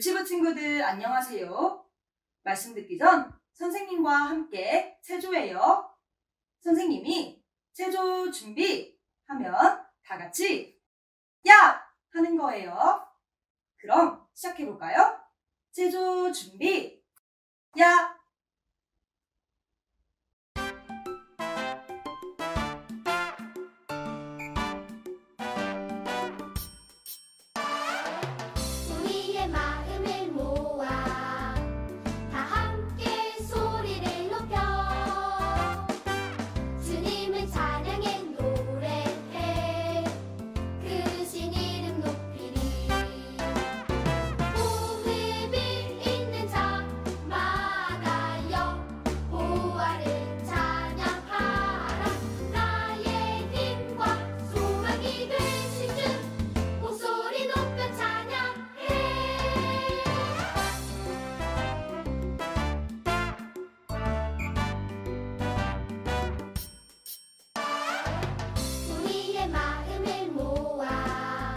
유치부 친구들 안녕하세요. 말씀 듣기 전 선생님과 함께 체조해요. 선생님이 체조 준비 하면 다 같이 야! 하는 거예요. 그럼 시작해 볼까요? 체조 준비 야! 우리의 마음을 모아 다 함께 소리를 높여 주님을 찬양해 노래해 그 신 이름 높이리. 호흡이 있는 자마다여 보아를 찬양하라. 나의 힘과 소망이 되신 주 목소리 높여 찬양해. 우리의 마음을 모아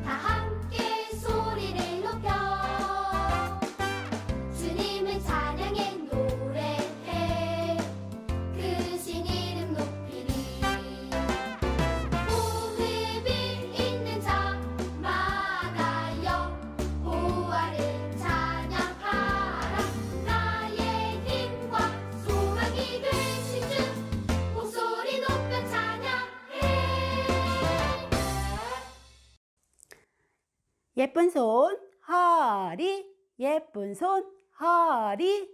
다 함께 소리를 높여 주님을 찬양해 노래해 그 신 이름 높이리. 호흡이 있는 자마다여 보아를 찬양하라. 나의 힘과 소망이 되신 주 목소리 높여 찬양해. 예쁜 손 허리, 예쁜 손 허리.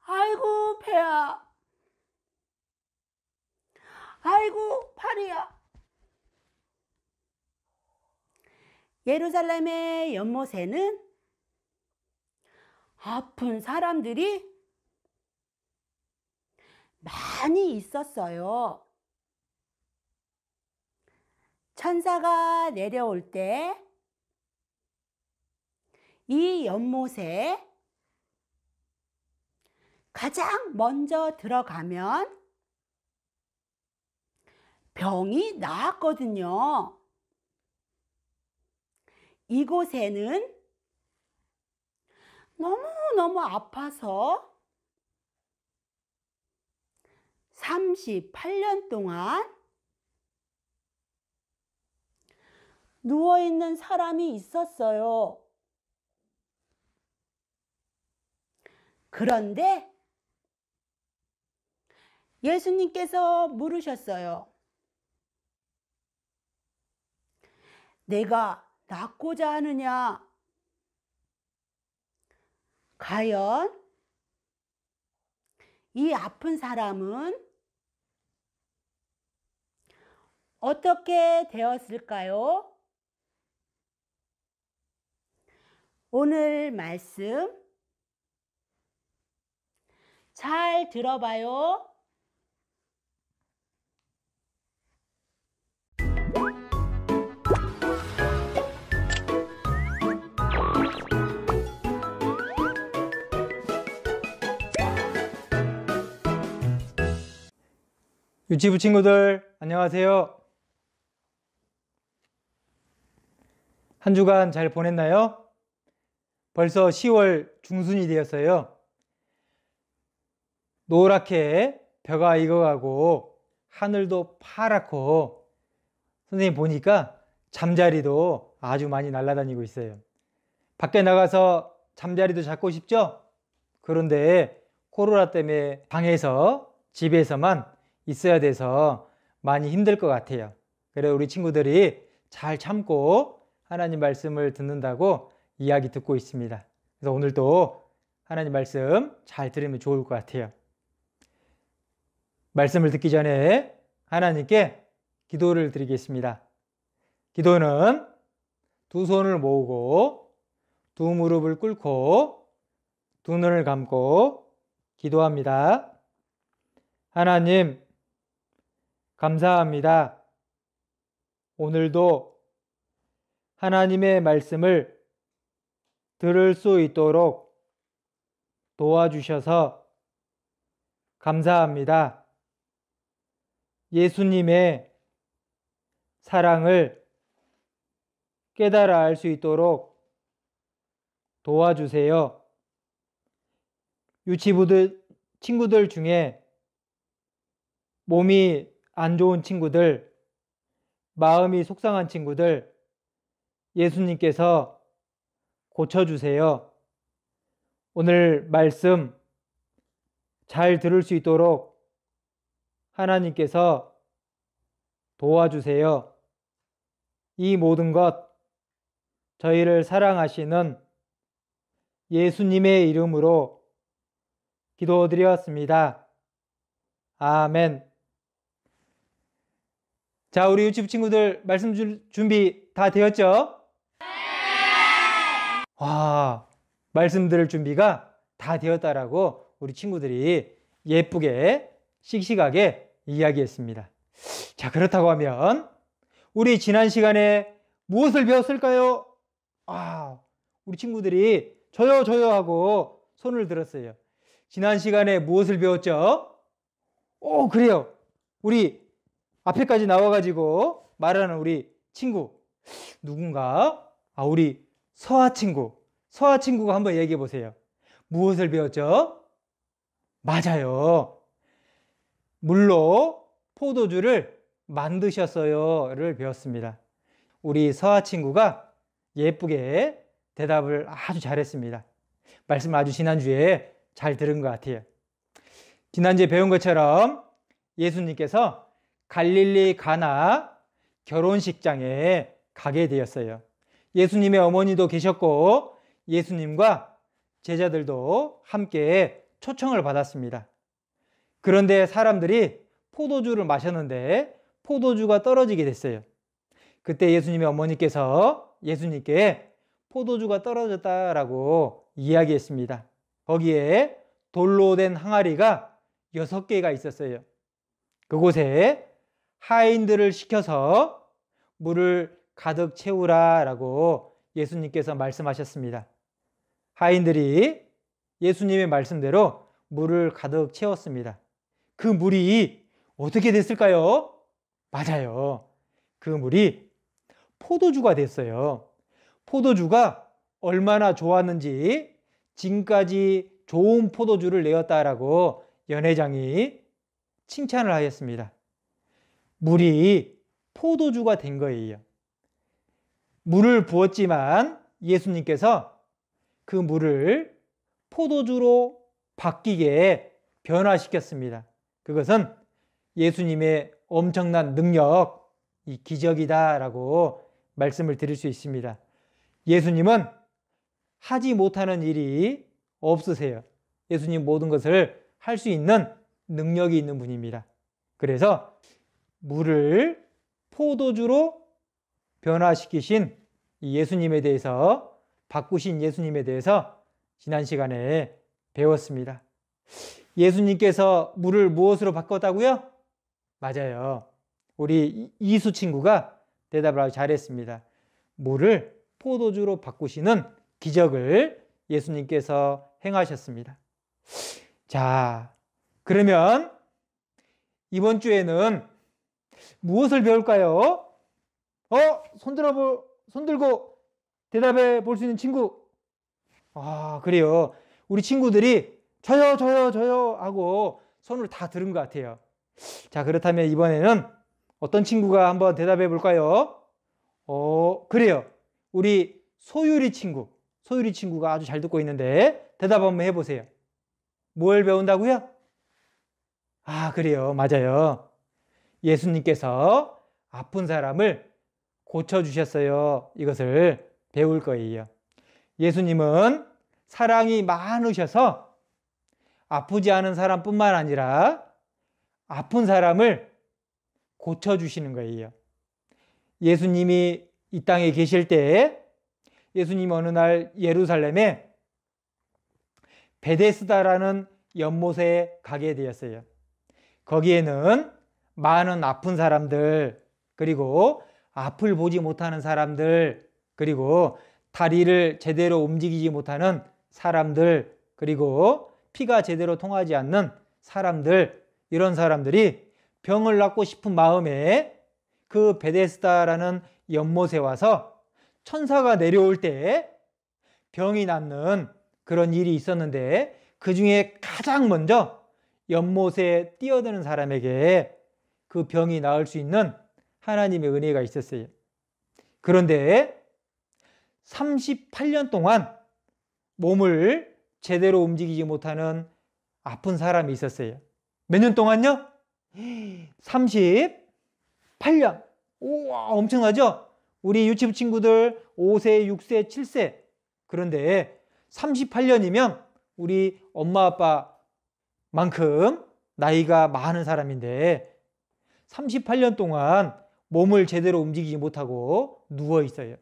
아이고 배야, 아이고 팔이야. 예루살렘의 연못에는 아픈 사람들이 많이 있었어요. 천사가 내려올 때 이 연못에 가장 먼저 들어가면 병이 나았거든요. 이곳에는 너무너무 아파서 38년 동안 누워있는 사람이 있었어요. 그런데 예수님께서 물으셨어요. 내가 낫고자 하느냐? 과연 이 아픈 사람은 어떻게 되었을까요? 오늘 말씀 잘 들어봐요. 유치부 친구들 안녕하세요. 한 주간 잘 보냈나요? 벌써 10월 중순이 되었어요. 노랗게 벼가 익어가고 하늘도 파랗고 선생님 보니까 잠자리도 아주 많이 날아다니고 있어요. 밖에 나가서 잠자리도 잡고 싶죠? 그런데 코로나 때문에 방에서 집에서만 있어야 돼서 많이 힘들 것 같아요. 그래서 우리 친구들이 잘 참고 하나님 말씀을 듣는다고 이야기 듣고 있습니다. 그래서 오늘도 하나님 말씀 잘 들으면 좋을 것 같아요. 말씀을 듣기 전에 하나님께 기도를 드리겠습니다. 기도는 두 손을 모으고 두 무릎을 꿇고 두 눈을 감고 기도합니다. 하나님, 감사합니다. 오늘도 하나님의 말씀을 들을 수 있도록 도와주셔서 감사합니다. 예수님의 사랑을 깨달아 알 수 있도록 도와주세요. 유치부들 친구들 중에 몸이 안 좋은 친구들, 마음이 속상한 친구들, 예수님께서 고쳐주세요. 오늘 말씀 잘 들을 수 있도록 하나님께서 도와주세요. 이 모든 것 저희를 사랑하시는 예수님의 이름으로 기도드렸습니다. 아멘. 자, 우리 유치부 친구들 말씀 준비 다 되었죠? 와, 말씀 들을 준비가 다 되었다라고 우리 친구들이 예쁘게 씩씩하게 이야기했습니다. 자, 그렇다고 하면 우리 지난 시간에 무엇을 배웠을까요? 우리 친구들이 저요 하고 손을 들었어요. 지난 시간에 무엇을 배웠죠? 그래요. 우리 앞에까지 나와가지고 말하는 우리 친구 누군가? 우리 서아 친구가 한번 얘기해 보세요. 무엇을 배웠죠? 맞아요. 물로 포도주를 만드셨어요를 배웠습니다. 우리 서아 친구가 예쁘게 대답을 아주 잘했습니다. 말씀 아주 지난주에 잘 들은 것 같아요. 지난주에 배운 것처럼 예수님께서 갈릴리 가나 결혼식장에 가게 되었어요. 예수님의 어머니도 계셨고 예수님과 제자들도 함께 초청을 받았습니다. 그런데 사람들이 포도주를 마셨는데 포도주가 떨어지게 됐어요. 그때 예수님의 어머니께서 예수님께 포도주가 떨어졌다라고 이야기했습니다. 거기에 돌로 된 항아리가 6개가 있었어요. 그곳에 하인들을 시켜서 물을 가득 채우라라고 예수님께서 말씀하셨습니다. 하인들이 예수님의 말씀대로 물을 가득 채웠습니다. 그 물이 어떻게 됐을까요? 맞아요. 그 물이 포도주가 됐어요. 포도주가 얼마나 좋았는지 지금까지 좋은 포도주를 내었다라고 연회장이 칭찬을 하였습니다. 물이 포도주가 된 거예요. 물을 부었지만 예수님께서 그 물을 포도주로 바뀌게 변화시켰습니다. 그것은 예수님의 엄청난 능력, 이 기적이다라고 말씀을 드릴 수 있습니다. 예수님은 하지 못하는 일이 없으세요. 예수님 모든 것을 할 수 있는 능력이 있는 분입니다. 그래서 물을 포도주로 변화시키신 이 예수님에 대해서, 바꾸신 예수님에 대해서 지난 시간에 배웠습니다. 예수님께서 물을 무엇으로 바꿨다고요? 맞아요. 우리 이수 친구가 대답을 아주 잘했습니다. 물을 포도주로 바꾸시는 기적을 예수님께서 행하셨습니다. 자, 그러면 이번 주에는 무엇을 배울까요? 손 들고 대답해 볼 수 있는 친구. 그래요. 우리 친구들이 저요 하고 손을 다 들은 것 같아요. 자, 그렇다면 이번에는 어떤 친구가 한번 대답해 볼까요? 그래요. 우리 소율이 친구가 아주 잘 듣고 있는데 대답 한번 해보세요. 뭘 배운다고요? 그래요. 맞아요. 예수님께서 아픈 사람을 고쳐주셨어요. 이것을 배울 거예요. 예수님은 사랑이 많으셔서 아프지 않은 사람뿐만 아니라 아픈 사람을 고쳐주시는 거예요. 예수님이 이 땅에 계실 때 예수님 어느 날 예루살렘에 베데스다라는 연못에 가게 되었어요. 거기에는 많은 아픈 사람들, 그리고 앞을 보지 못하는 사람들, 그리고 다리를 제대로 움직이지 못하는 사람들, 그리고 피가 제대로 통하지 않는 사람들, 이런 사람들이 병을 낫고 싶은 마음에 그 베데스다라는 연못에 와서 천사가 내려올 때 병이 낫는 그런 일이 있었는데 그 중에 가장 먼저 연못에 뛰어드는 사람에게 그 병이 나을 수 있는 하나님의 은혜가 있었어요. 그런데 38년 동안 몸을 제대로 움직이지 못하는 아픈 사람이 있었어요. 몇 년 동안요? 38년. 우와, 엄청나죠? 우리 유치부 친구들 5세, 6세, 7세. 그런데 38년이면 우리 엄마 아빠만큼 나이가 많은 사람인데 38년 동안 몸을 제대로 움직이지 못하고 누워 있어요.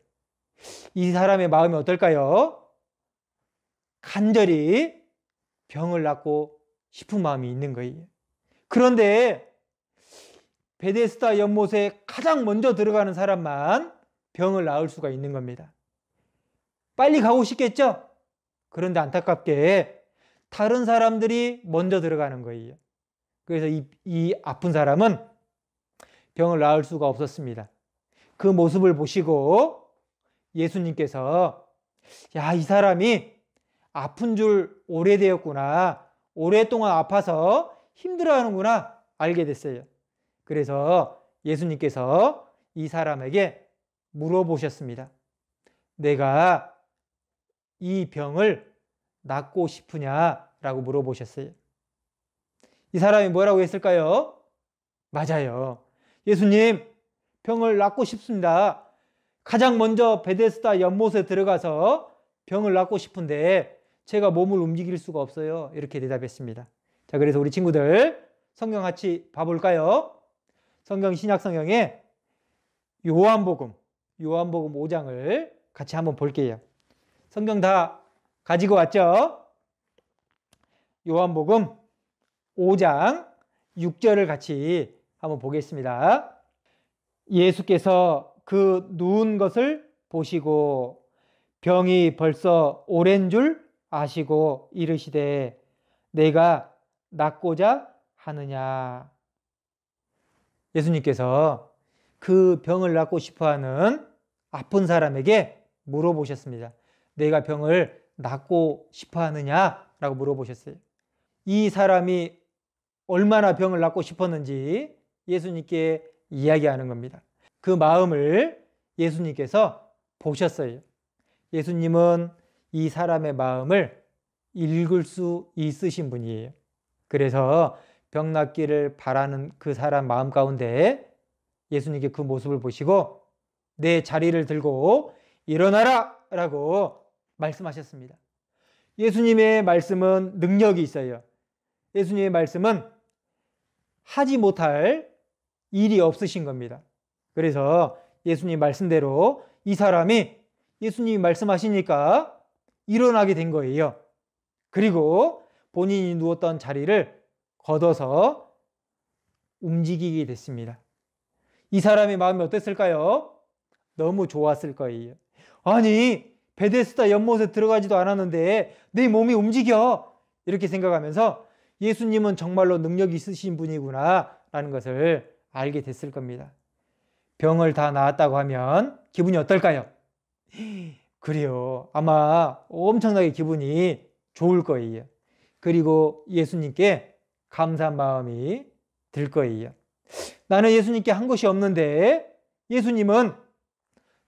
이 사람의 마음이 어떨까요? 간절히 병을 낫고 싶은 마음이 있는 거예요. 그런데 베데스다 연못에 가장 먼저 들어가는 사람만 병을 나을 수가 있는 겁니다. 빨리 가고 싶겠죠? 그런데 안타깝게 다른 사람들이 먼저 들어가는 거예요. 그래서 이 아픈 사람은 병을 나을 수가 없었습니다. 그 모습을 보시고 예수님께서 야, 이 사람이 아픈 줄 오래되었구나. 오랫동안 아파서 힘들어하는구나 알게 됐어요. 그래서 예수님께서 이 사람에게 물어보셨습니다. 내가 이 병을 낫고 싶으냐라고 물어보셨어요. 이 사람이 뭐라고 했을까요? 맞아요. 예수님, 병을 낫고 싶습니다. 가장 먼저 베데스다 연못에 들어가서 병을 낫고 싶은데 제가 몸을 움직일 수가 없어요. 이렇게 대답했습니다. 자, 그래서 우리 친구들 성경 같이 봐볼까요? 성경 신약성경에 요한복음 5장을 같이 한번 볼게요. 성경 다 가지고 왔죠? 요한복음 5장 6절을 같이 한번 보겠습니다. 예수께서 그 누운 것을 보시고 병이 벌써 오랜 줄 아시고 이르시되 내가 낫고자 하느냐. 예수님께서 그 병을 낫고 싶어하는 아픈 사람에게 물어보셨습니다. 내가 병을 낫고 싶어하느냐라고 물어보셨어요. 이 사람이 얼마나 병을 낫고 싶었는지 예수님께 이야기하는 겁니다. 그 마음을 예수님께서 보셨어요. 예수님은 이 사람의 마음을 읽을 수 있으신 분이에요. 그래서 병 낫기를 바라는 그 사람 마음 가운데 예수님께 그 모습을 보시고 내 자리를 들고 일어나라 라고 말씀하셨습니다. 예수님의 말씀은 능력이 있어요. 예수님의 말씀은 하지 못할 일이 없으신 겁니다. 그래서 예수님 말씀대로 이 사람이 예수님이 말씀하시니까 일어나게 된 거예요. 그리고 본인이 누웠던 자리를 걷어서 움직이게 됐습니다. 이 사람의 마음이 어땠을까요? 너무 좋았을 거예요. 아니, 베데스다 연못에 들어가지도 않았는데 내 몸이 움직여. 이렇게 생각하면서 예수님은 정말로 능력이 있으신 분이구나 라는 것을 알게 됐을 겁니다. 병을 다 나았다고 하면 기분이 어떨까요? 그래요. 아마 엄청나게 기분이 좋을 거예요. 그리고 예수님께 감사한 마음이 들 거예요. 나는 예수님께 한 것이 없는데 예수님은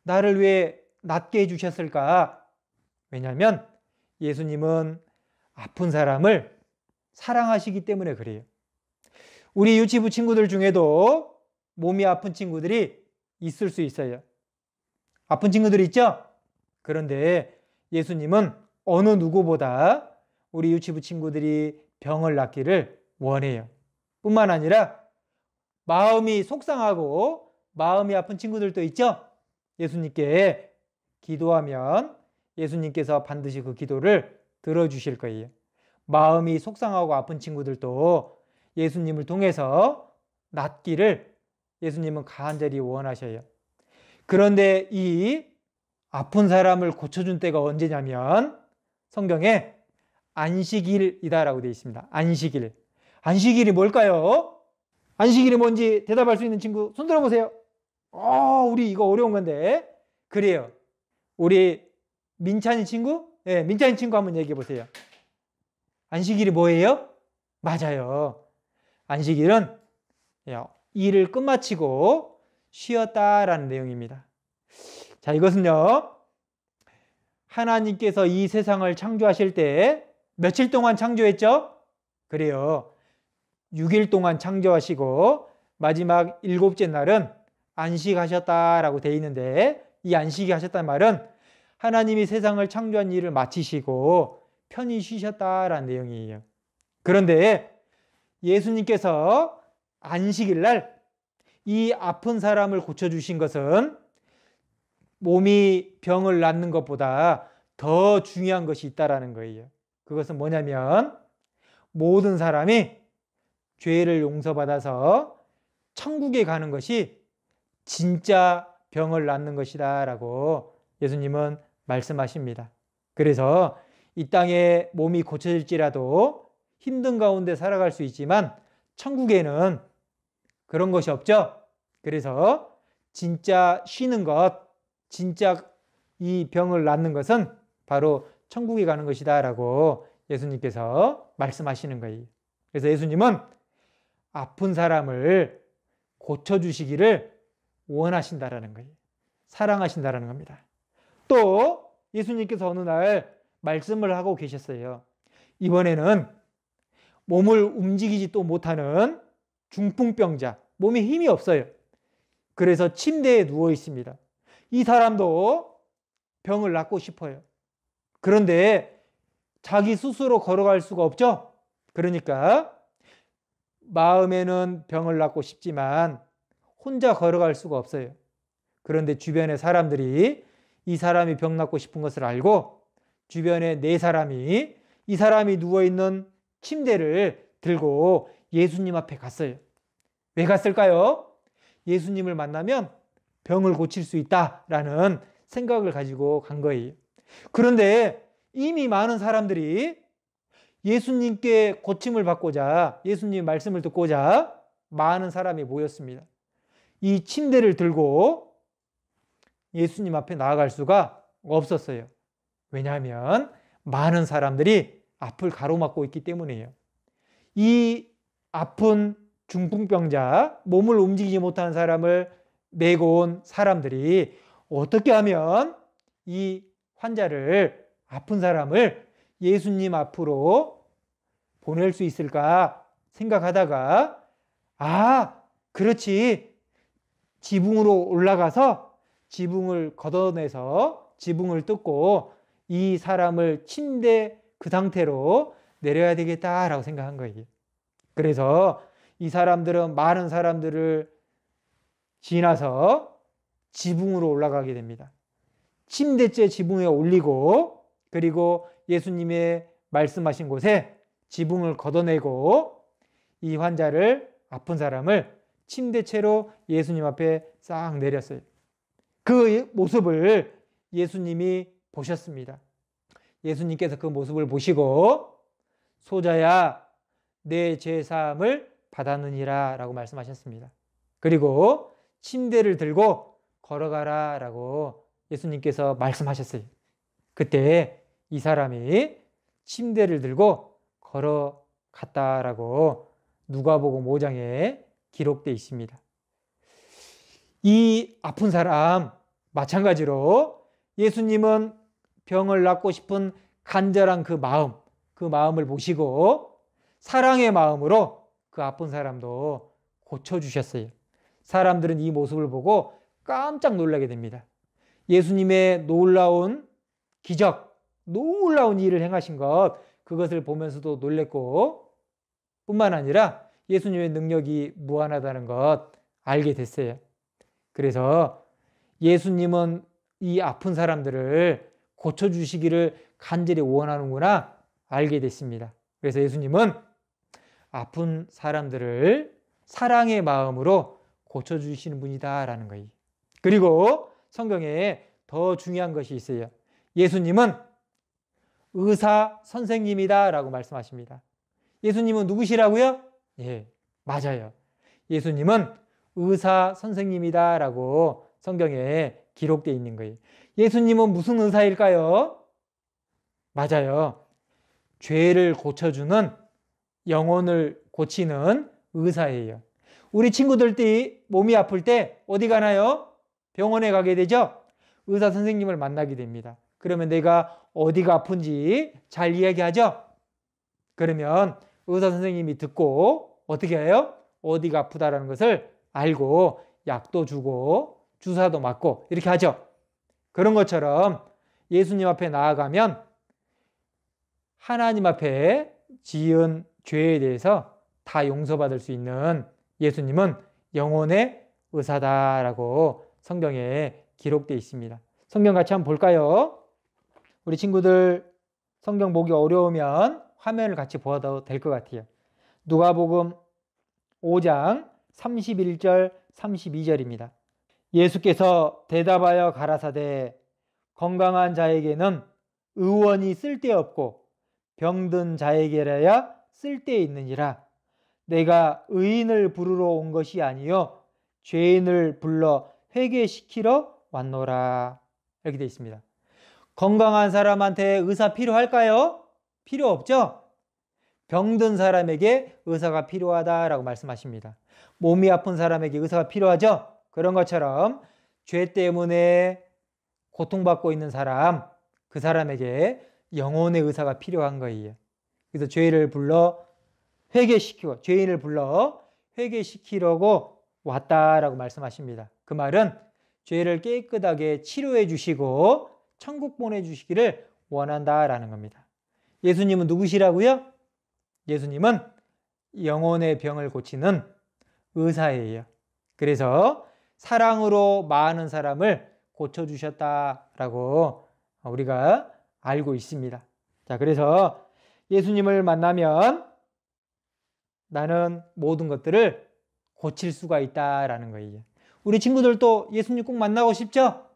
나를 왜 낫게 해주셨을까? 왜냐하면 예수님은 아픈 사람을 사랑하시기 때문에 그래요. 우리 유치부 친구들 중에도 몸이 아픈 친구들이 있을 수 있어요. 아픈 친구들 있죠? 그런데 예수님은 어느 누구보다 우리 유치부 친구들이 병을 낫기를 원해요. 뿐만 아니라 마음이 속상하고 마음이 아픈 친구들도 있죠? 예수님께 기도하면 예수님께서 반드시 그 기도를 들어주실 거예요. 마음이 속상하고 아픈 친구들도 예수님을 통해서 낫기를 예수님은 간절히 원하셔요. 그런데 이 아픈 사람을 고쳐준 때가 언제냐면 성경에 안식일이다라고 되어 있습니다. 안식일. 안식일이 뭘까요? 안식일이 뭔지 대답할 수 있는 친구 손 들어보세요. 우리 이거 어려운 건데. 그래요. 우리 민찬이 친구 예, 민자인 친구 한번 얘기해 보세요. 안식일이 뭐예요? 맞아요. 안식일은 일을 끝마치고 쉬었다라는 내용입니다. 자, 이것은요, 하나님께서 이 세상을 창조하실 때 며칠 동안 창조했죠? 그래요. 6일 동안 창조하시고 마지막 7째 날은 안식하셨다라고 되어 있는데, 이 안식이 하셨다는 말은 하나님이 세상을 창조한 일을 마치시고 편히 쉬셨다라는 내용이에요. 그런데 예수님께서 안식일 날 이 아픈 사람을 고쳐주신 것은 몸이 병을 낫는 것보다 더 중요한 것이 있다라는 거예요. 그것은 뭐냐면 모든 사람이 죄를 용서받아서 천국에 가는 것이 진짜 병을 낫는 것이다 라고 예수님은 말씀하십니다. 그래서 이 땅에 몸이 고쳐질지라도 힘든 가운데 살아갈 수 있지만 천국에는 그런 것이 없죠. 그래서 진짜 쉬는 것, 진짜 이 병을 낫는 것은 바로 천국에 가는 것이다 라고 예수님께서 말씀하시는 거예요. 그래서 예수님은 아픈 사람을 고쳐주시기를 원하신다라는 거예요. 사랑하신다라는 겁니다. 또 예수님께서 어느 날 말씀을 하고 계셨어요. 이번에는 몸을 움직이지 또 못하는 중풍병자, 몸에 힘이 없어요. 그래서 침대에 누워 있습니다. 이 사람도 병을 낫고 싶어요. 그런데 자기 스스로 걸어갈 수가 없죠. 그러니까 마음에는 병을 낫고 싶지만 혼자 걸어갈 수가 없어요. 그런데 주변의 사람들이 이 사람이 병 낫고 싶은 것을 알고 주변에 네 사람이 이 사람이 누워있는 침대를 들고 예수님 앞에 갔어요. 왜 갔을까요? 예수님을 만나면 병을 고칠 수 있다라는 생각을 가지고 간 거예요. 그런데 이미 많은 사람들이 예수님께 고침을 받고자, 예수님 말씀을 듣고자 많은 사람이 모였습니다. 이 침대를 들고 예수님 앞에 나아갈 수가 없었어요. 왜냐하면 많은 사람들이 앞을 가로막고 있기 때문이에요. 이 아픈 중풍병자, 몸을 움직이지 못하는 사람을 메고 온 사람들이 어떻게 하면 이 환자를, 아픈 사람을 예수님 앞으로 보낼 수 있을까 생각하다가, 그렇지, 지붕으로 올라가서 지붕을 걷어내서 지붕을 뜯고 이 사람을 침대 그 상태로 내려야 되겠다라고 생각한 거예요. 그래서 이 사람들은 많은 사람들을 지나서 지붕으로 올라가게 됩니다. 침대째 지붕에 올리고, 그리고 예수님의 말씀하신 곳에 지붕을 걷어내고 이 환자를, 아픈 사람을 침대채로 예수님 앞에 싹 내렸어요. 그 모습을 예수님이 보셨습니다. 예수님께서 그 모습을 보시고 소자야 내 죄사함을 받았느니라 라고 말씀하셨습니다. 그리고 침대를 들고 걸어가라 라고 예수님께서 말씀하셨어요. 그때 이 사람이 침대를 들고 걸어갔다라고 누가복음 5장에 기록되어 있습니다. 이 아픈 사람 마찬가지로 예수님은 병을 낫고 싶은 간절한 그 마음을 보시고 사랑의 마음으로 그 아픈 사람도 고쳐주셨어요. 사람들은 이 모습을 보고 깜짝 놀라게 됩니다. 예수님의 놀라운 기적, 놀라운 일을 행하신 것, 그것을 보면서도 놀랬고 뿐만 아니라 예수님의 능력이 무한하다는 것 알게 됐어요. 그래서 예수님은 이 아픈 사람들을 고쳐주시기를 간절히 원하는구나 알게 됐습니다. 그래서 예수님은 아픈 사람들을 사랑의 마음으로 고쳐주시는 분이다라는 거예요. 그리고 성경에 더 중요한 것이 있어요. 예수님은 의사 선생님이다라고 말씀하십니다. 예수님은 누구시라고요? 예, 맞아요. 예수님은 의사 선생님이다라고 성경에 기록되어 있는 거예요. 예수님은 무슨 의사일까요? 맞아요. 죄를 고쳐주는, 영혼을 고치는 의사예요. 우리 친구들이 몸이 아플 때 어디 가나요? 병원에 가게 되죠? 의사 선생님을 만나게 됩니다. 그러면 내가 어디가 아픈지 잘 이야기하죠? 그러면 의사 선생님이 듣고 어떻게 해요? 어디가 아프다라는 것을 알고 약도 주고 주사도 맞고 이렇게 하죠. 그런 것처럼 예수님 앞에 나아가면 하나님 앞에 지은 죄에 대해서 다 용서받을 수 있는 예수님은 영혼의 의사다라고 성경에 기록되어 있습니다. 성경 같이 한번 볼까요? 우리 친구들 성경 보기 어려우면 화면을 같이 보아도 될 것 같아요. 누가복음 5장 31절 32절입니다. 예수께서 대답하여 가라사대 건강한 자에게는 의원이 쓸데없고 병든 자에게라야 쓸데있느니라. 내가 의인을 부르러 온 것이 아니요 죄인을 불러 회개시키러 왔노라. 이렇게 되어 있습니다. 건강한 사람한테 의사 필요할까요? 필요 없죠? 병든 사람에게 의사가 필요하다라고 말씀하십니다. 몸이 아픈 사람에게 의사가 필요하죠? 그런 것처럼 죄 때문에 고통받고 있는 사람, 그 사람에게 영혼의 의사가 필요한 거예요. 그래서 죄인을 불러 회개시키려고 왔다라고 말씀하십니다. 그 말은 죄를 깨끗하게 치료해 주시고 천국 보내주시기를 원한다라는 겁니다. 예수님은 누구시라고요? 예수님은 영혼의 병을 고치는 의사예요. 그래서 사랑으로 많은 사람을 고쳐주셨다라고 우리가 알고 있습니다. 자, 그래서 예수님을 만나면 나는 모든 것들을 고칠 수가 있다라는 거예요. 우리 친구들도 예수님 꼭 만나고 싶죠?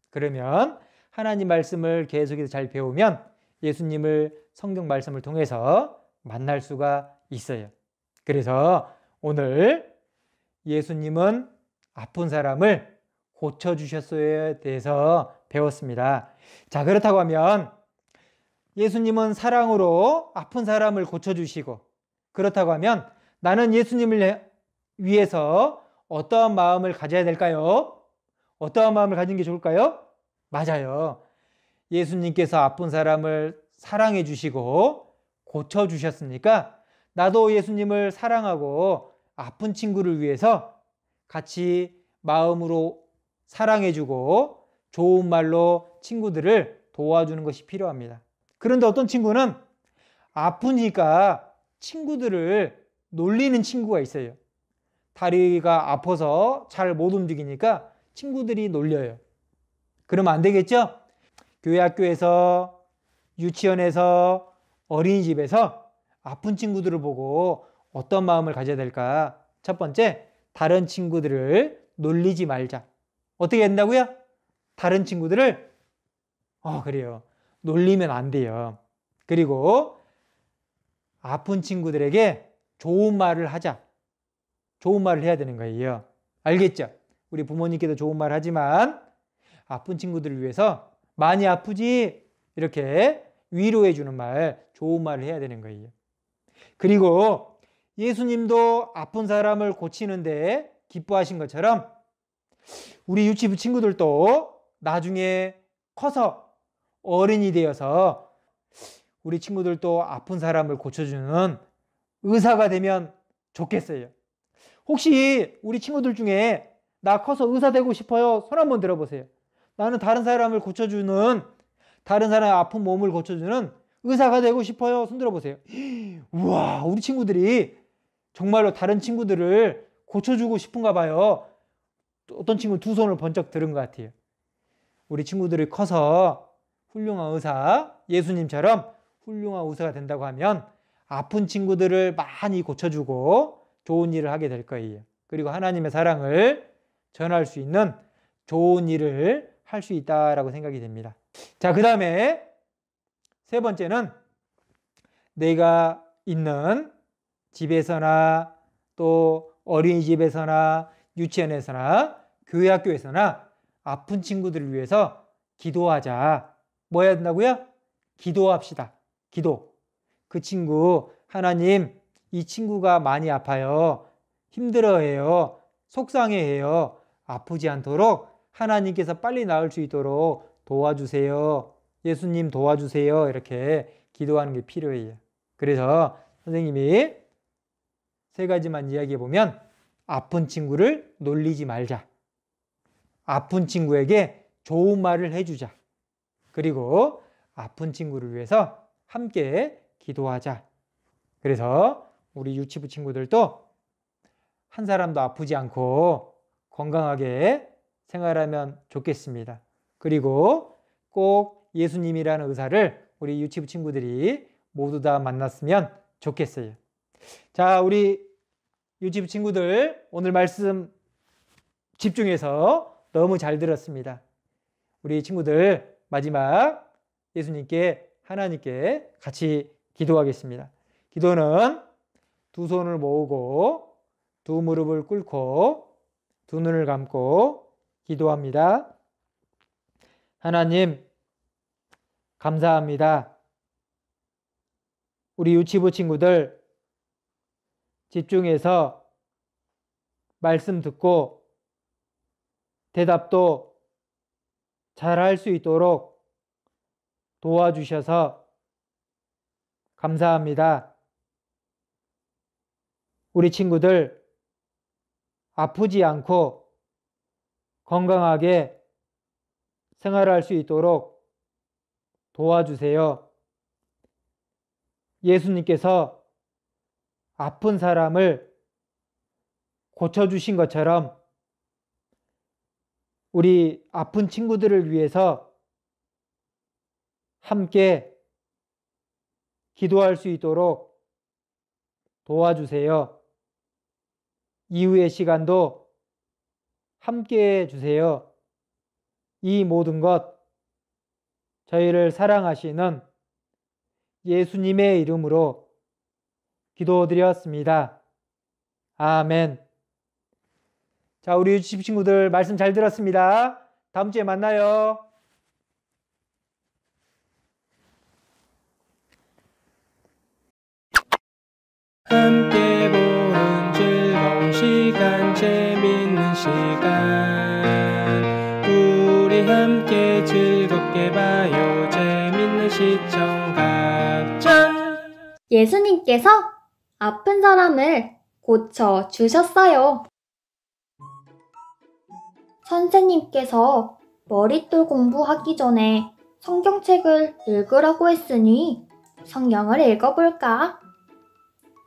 그러면 하나님 말씀을 계속해서 잘 배우면 예수님을 성경 말씀을 통해서 만날 수가 있어요. 그래서 오늘 예수님은 아픈 사람을 고쳐주셨어에 대해서 배웠습니다. 자, 그렇다고 하면 예수님은 사랑으로 아픈 사람을 고쳐주시고, 그렇다고 하면 나는 예수님을 위해서 어떠한 마음을 가져야 될까요? 어떠한 마음을 가지는 게 좋을까요? 맞아요. 예수님께서 아픈 사람을 사랑해 주시고 고쳐주셨으니까 나도 예수님을 사랑하고 아픈 친구를 위해서 같이 마음으로 사랑해주고 좋은 말로 친구들을 도와주는 것이 필요합니다. 그런데 어떤 친구는 아프니까 친구들을 놀리는 친구가 있어요. 다리가 아파서 잘 못 움직이니까 친구들이 놀려요. 그러면 안 되겠죠? 교회 학교에서, 유치원에서, 어린이집에서 아픈 친구들을 보고 어떤 마음을 가져야 될까? 첫 번째, 다른 친구들을 놀리지 말자. 어떻게 된다고요? 다른 친구들을 그래요. 놀리면 안 돼요. 그리고 아픈 친구들에게 좋은 말을 하자. 좋은 말을 해야 되는 거예요. 알겠죠? 우리 부모님께도 좋은 말 하지만 아픈 친구들을 위해서 많이 아프지? 이렇게 위로해 주는 말, 좋은 말을 해야 되는 거예요. 그리고 예수님도 아픈 사람을 고치는데 기뻐하신 것처럼 우리 유치부 친구들도 나중에 커서 어른이 되어서 우리 친구들도 아픈 사람을 고쳐주는 의사가 되면 좋겠어요. 혹시 우리 친구들 중에 나 커서 의사 되고 싶어요? 손 한번 들어보세요. 나는 다른 사람을 고쳐주는, 다른 사람의 아픈 몸을 고쳐주는 의사가 되고 싶어요. 손 들어보세요. 우와, 우리 친구들이 정말로 다른 친구들을 고쳐주고 싶은가 봐요. 어떤 친구 두 손을 번쩍 들은 것 같아요. 우리 친구들이 커서 훌륭한 의사, 예수님처럼 훌륭한 의사가 된다고 하면 아픈 친구들을 많이 고쳐주고 좋은 일을 하게 될 거예요. 그리고 하나님의 사랑을 전할 수 있는 좋은 일을 할 수 있다라고 생각이 됩니다. 자, 그 다음에 세 번째는 내가 있는 집에서나 또 어린이집에서나 유치원에서나 교회 학교에서나 아픈 친구들을 위해서 기도하자. 뭐 해야 된다고요? 기도합시다. 기도. 그 친구, 하나님, 이 친구가 많이 아파요. 힘들어해요. 속상해해요. 아프지 않도록 하나님께서 빨리 나을 수 있도록 도와주세요. 예수님 도와주세요. 이렇게 기도하는 게 필요해요. 그래서 선생님이 3가지만 이야기해 보면, 아픈 친구를 놀리지 말자. 아픈 친구에게 좋은 말을 해주자. 그리고 아픈 친구를 위해서 함께 기도하자. 그래서 우리 유치부 친구들도 한 사람도 아프지 않고 건강하게 생활하면 좋겠습니다. 그리고 꼭 예수님이라는 의사를 우리 유치부 친구들이 모두 다 만났으면 좋겠어요. 자, 우리 유치부 친구들 오늘 말씀 집중해서 너무 잘 들었습니다. 우리 친구들 마지막 예수님께, 하나님께 같이 기도하겠습니다. 기도는 두 손을 모으고 두 무릎을 꿇고 두 눈을 감고 기도합니다. 하나님, 감사합니다. 우리 유치부 친구들 집중해서 말씀 듣고 대답도 잘 할 수 있도록 도와주셔서 감사합니다. 우리 친구들 아프지 않고 건강하게 생활할 수 있도록 도와주세요. 예수님께서 아픈 사람을 고쳐주신 것처럼 우리 아픈 친구들을 위해서 함께 기도할 수 있도록 도와주세요. 이후의 시간도 함께 해주세요. 이 모든 것 저희를 사랑하시는 예수님의 이름으로 기도드렸습니다. 아멘. 자, 우리 유치부 친구들 말씀 잘 들었습니다. 다음 주에 만나요. 함께 보는 즐거운 시간, 재밌는 시간. 우리 함께 즐겁게 봐요. 재밌는 시청 각자. 예수님께서 아픈 사람을 고쳐 주셨어요. 선생님께서 머릿돌 공부하기 전에 성경책을 읽으라고 했으니 성경을 읽어볼까?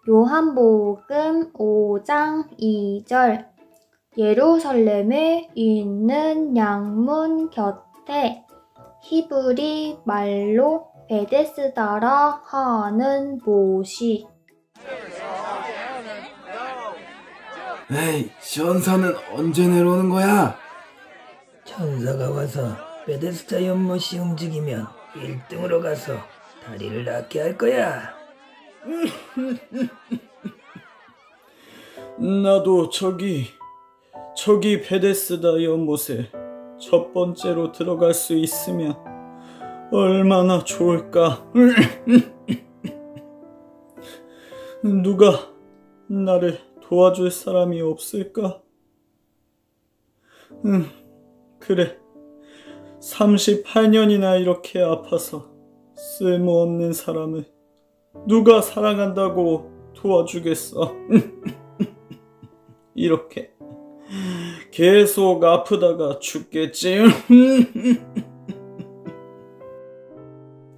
요한복음 5장 2절. 예루살렘에 있는 양문 곁에 히브리 말로 베데스다라 하는 못이. 에이, 천사는 언제 내려오는 거야? 천사가 와서 베데스다 연못이 움직이면 1등으로 가서 다리를 낫게 할 거야. 나도 저기 베데스다 연못에 첫 번째로 들어갈 수 있으면 얼마나 좋을까. 누가 나를 도와줄 사람이 없을까? 그래. 38년이나 이렇게 아파서 쓸모없는 사람을 누가 사랑한다고 도와주겠어. 이렇게 계속 아프다가 죽겠지.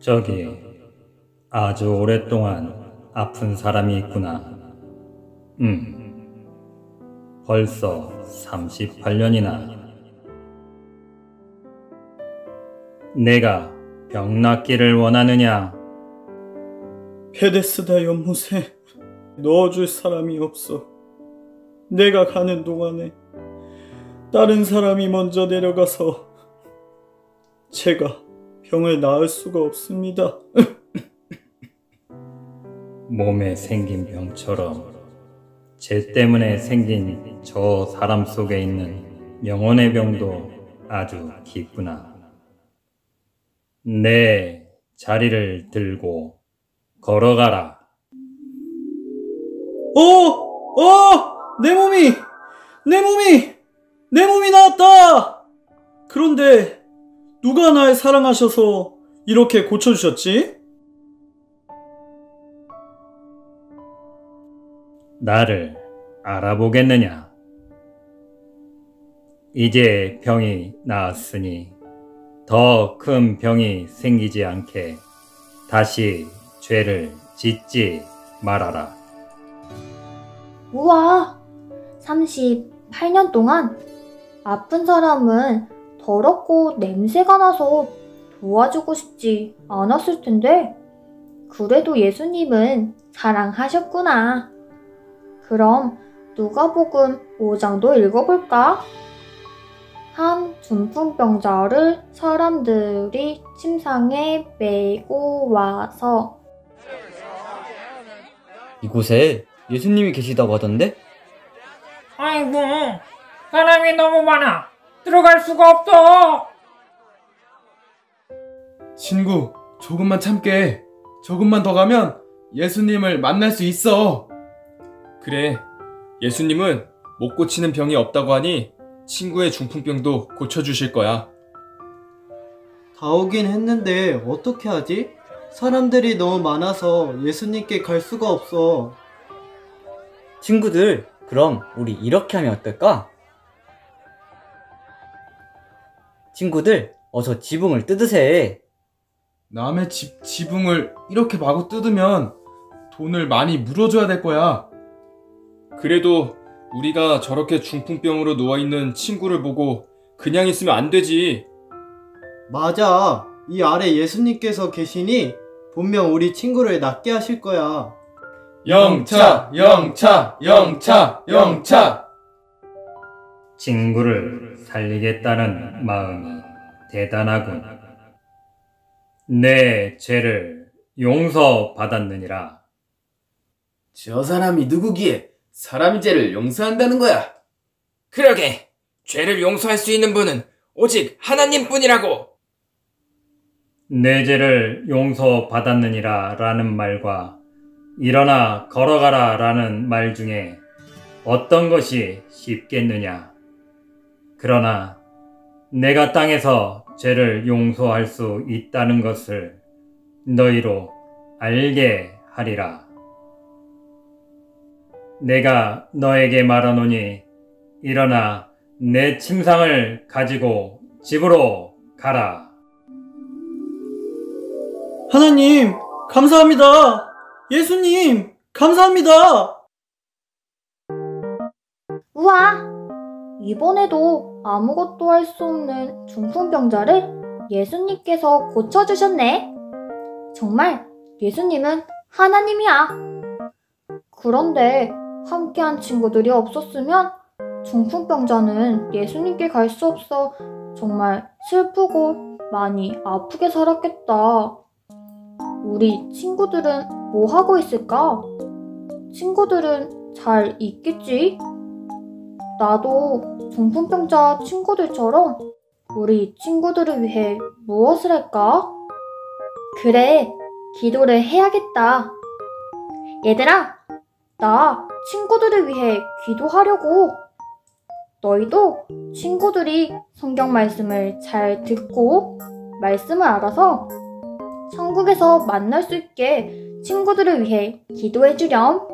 저기 아주 오랫동안 아픈 사람이 있구나. 벌써 38년이나. 내가 병 낫기를 원하느냐? 베데스다 연못에 넣어줄 사람이 없어. 내가 가는 동안에 다른 사람이 먼저 내려가서 제가 병을 나을 수가 없습니다. 몸에 생긴 병처럼 죄 때문에 생긴 저 사람 속에 있는 영혼의 병도 아주 깊구나. 네, 자리를 들고 걸어가라. 내 몸이 나왔다! 그런데 누가 날 사랑하셔서 이렇게 고쳐주셨지? 나를 알아보겠느냐? 이제 병이 나았으니 더 큰 병이 생기지 않게 다시 죄를 짓지 말아라. 우와, 38년 동안 아픈 사람은 더럽고 냄새가 나서 도와주고 싶지 않았을 텐데, 그래도 예수님은 사랑하셨구나. 그럼 누가복음 5장도 읽어볼까? 한 중풍병자를 사람들이 침상에 메고 와서 이곳에 예수님이 계시다고 하던데? 아이고, 사람이 너무 많아. 들어갈 수가 없어. 친구, 조금만 참게. 조금만 더 가면 예수님을 만날 수 있어. 그래, 예수님은 못 고치는 병이 없다고 하니 친구의 중풍병도 고쳐주실 거야. 다 오긴 했는데 어떻게 하지? 사람들이 너무 많아서 예수님께 갈 수가 없어. 친구들, 그럼 우리 이렇게 하면 어떨까? 친구들, 어서 지붕을 뜯으세. 남의 집 지붕을 이렇게 마구 뜯으면 돈을 많이 물어줘야 될 거야. 그래도 우리가 저렇게 중풍병으로 누워있는 친구를 보고 그냥 있으면 안 되지. 맞아. 이 아래 예수님께서 계시니 분명 우리 친구를 낫게 하실 거야. 영차, 영차, 영차, 영차. 친구를 살리겠다는 마음이 대단하군. 내 죄를 용서받았느니라. 저 사람이 누구기에 사람의 죄를 용서한다는 거야? 그러게, 죄를 용서할 수 있는 분은 오직 하나님뿐이라고. 내 죄를 용서받았느니라 라는 말과 일어나 걸어가라 라는 말 중에 어떤 것이 쉽겠느냐? 그러나 내가 땅에서 죄를 용서할 수 있다는 것을 너희로 알게 하리라. 내가 너에게 말하노니 일어나 내 침상을 가지고 집으로 가라. 하나님, 감사합니다. 예수님, 감사합니다. 우와! 이번에도 아무것도 할 수 없는 중풍병자를 예수님께서 고쳐주셨네. 정말 예수님은 하나님이야. 그런데 함께한 친구들이 없었으면 중풍병자는 예수님께 갈 수 없어 정말 슬프고 많이 아프게 살았겠다. 우리 친구들은 뭐 하고 있을까? 친구들은 잘 있겠지? 나도 중풍병자 친구들처럼 우리 친구들을 위해 무엇을 할까? 그래, 기도를 해야겠다. 얘들아, 나 친구들을 위해 기도하려고. 너희도 친구들이 성경 말씀을 잘 듣고 말씀을 알아서 천국에서 만날 수 있게 친구들을 위해 기도해주렴.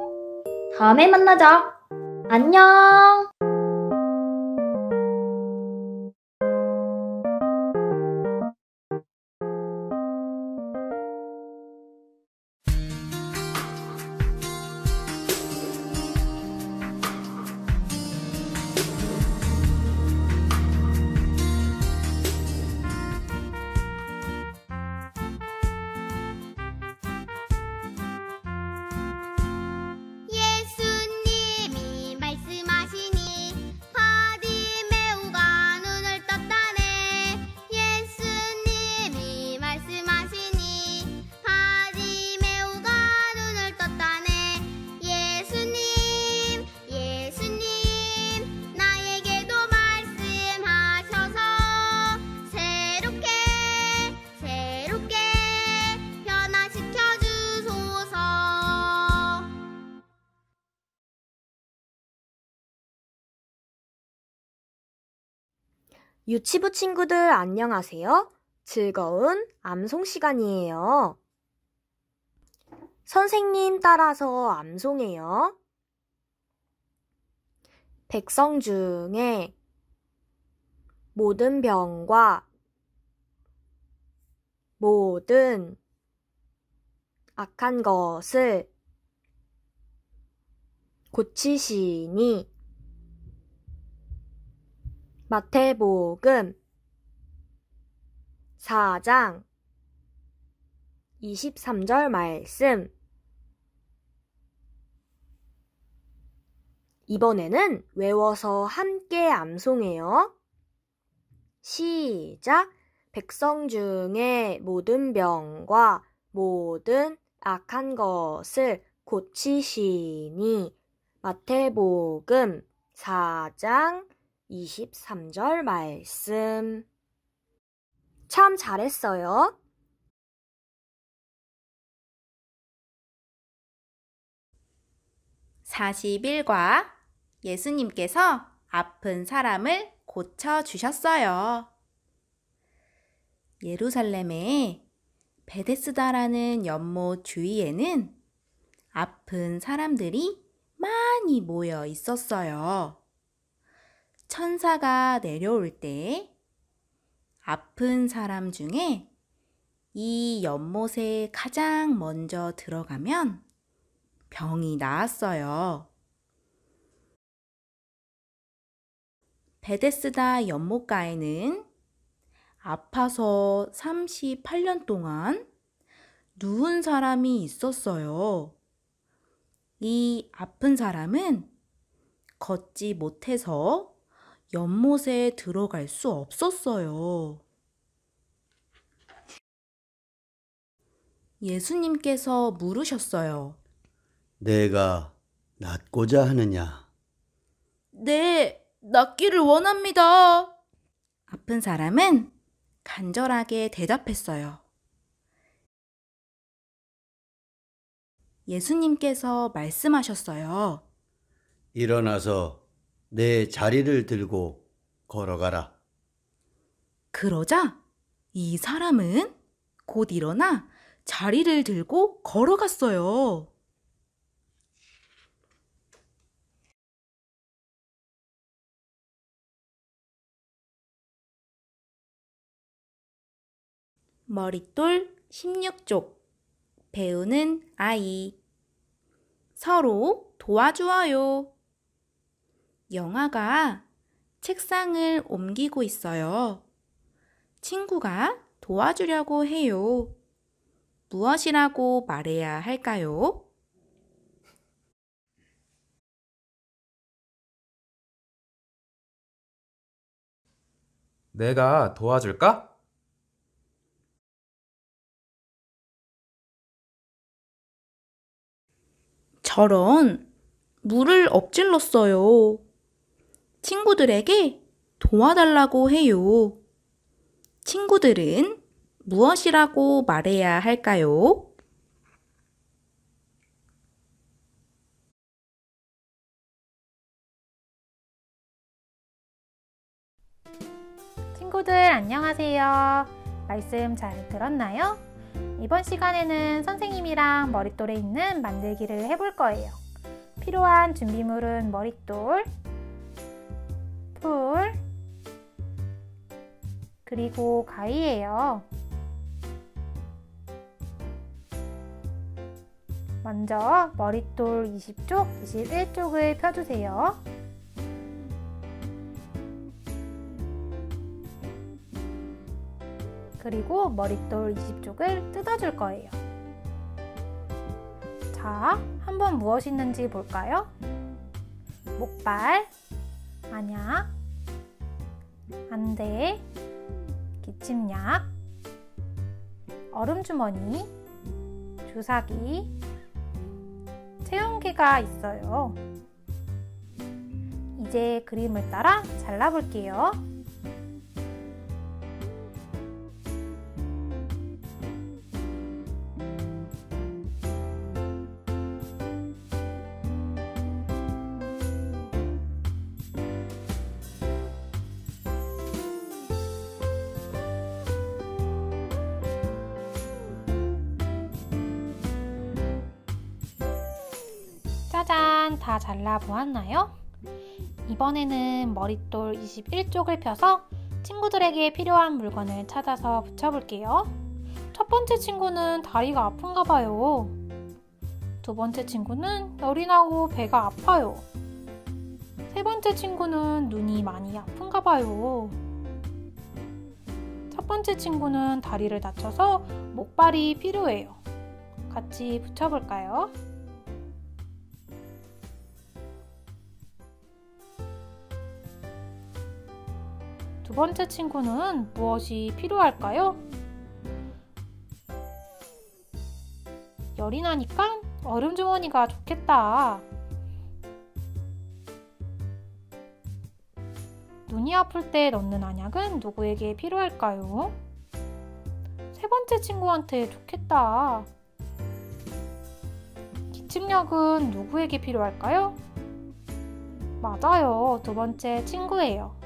다음에 만나자. 안녕. 예수님이 말씀하시니 유치부 친구들 안녕하세요. 즐거운 암송 시간이에요. 선생님 따라서 암송해요. 백성 중에 모든 병과 모든 악한 것을 고치시니 마태복음 4장 23절 말씀. 이번에는 외워서 함께 암송해요. 시작! 백성 중에 모든 병과 모든 악한 것을 고치시니 마태복음 4장 23절 말씀. 참 잘했어요. (41과) 예수님께서 아픈 사람을 고쳐주셨어요. 예루살렘의 베데스다라는 연못 주위에는 아픈 사람들이 많이 모여 있었어요. 천사가 내려올 때 아픈 사람 중에 이 연못에 가장 먼저 들어가면 병이 나았어요. 베데스다 연못가에는 아파서 38년 동안 누운 사람이 있었어요. 이 아픈 사람은 걷지 못해서 연못에 들어갈 수 없었어요. 예수님께서 물으셨어요. 내가 낫고자 하느냐? 네, 낫기를 원합니다. 아픈 사람은 간절하게 대답했어요. 예수님께서 말씀하셨어요. 일어나서 내 자리를 들고 걸어가라. 그러자 이 사람은 곧 일어나 자리를 들고 걸어갔어요. 머릿돌 16쪽 배우는 아이. 서로 도와주어요. 영아가 책상을 옮기고 있어요. 친구가 도와주려고 해요. 무엇이라고 말해야 할까요? 내가 도와줄까? 저런, 물을 엎질렀어요. 친구들에게 도와달라고 해요. 친구들은 무엇이라고 말해야 할까요? 친구들 안녕하세요. 말씀 잘 들었나요? 이번 시간에는 선생님이랑 머릿돌에 있는 만들기를 해볼 거예요. 필요한 준비물은 머릿돌, 풀, 그리고 가위예요. 먼저 머릿돌 20쪽, 21쪽을 펴주세요. 그리고 머릿돌 20쪽을 뜯어줄 거예요. 자, 한번 무엇이 있는지 볼까요? 목발, 안약, 안대, 기침약, 얼음주머니, 주사기, 체온계가 있어요. 이제 그림을 따라 잘라볼게요. 짜잔, 다 잘라보았나요? 이번에는 머릿돌 21쪽을 펴서 친구들에게 필요한 물건을 찾아서 붙여볼게요. 첫 번째 친구는 다리가 아픈가 봐요. 두 번째 친구는 열이 나고 배가 아파요. 세 번째 친구는 눈이 많이 아픈가 봐요. 첫 번째 친구는 다리를 다쳐서 목발이 필요해요. 같이 붙여볼까요? 두 번째 친구는 무엇이 필요할까요? 열이 나니까 얼음 주머니가 좋겠다. 눈이 아플 때 넣는 안약은 누구에게 필요할까요? 세 번째 친구한테 좋겠다. 기침약은 누구에게 필요할까요? 맞아요. 두 번째 친구예요.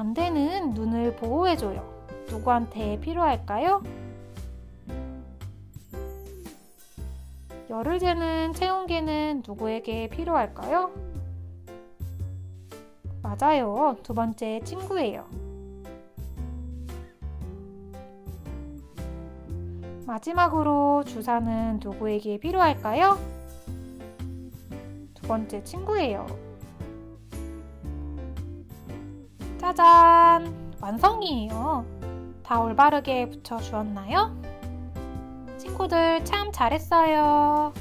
안대는 눈을 보호해줘요. 누구한테 필요할까요? 열을 재는 체온계는 누구에게 필요할까요? 맞아요. 두 번째 친구예요. 마지막으로 주사는 누구에게 필요할까요? 두 번째 친구예요. 짜잔! 완성이에요. 다 올바르게 붙여주었나요? 친구들 참 잘했어요.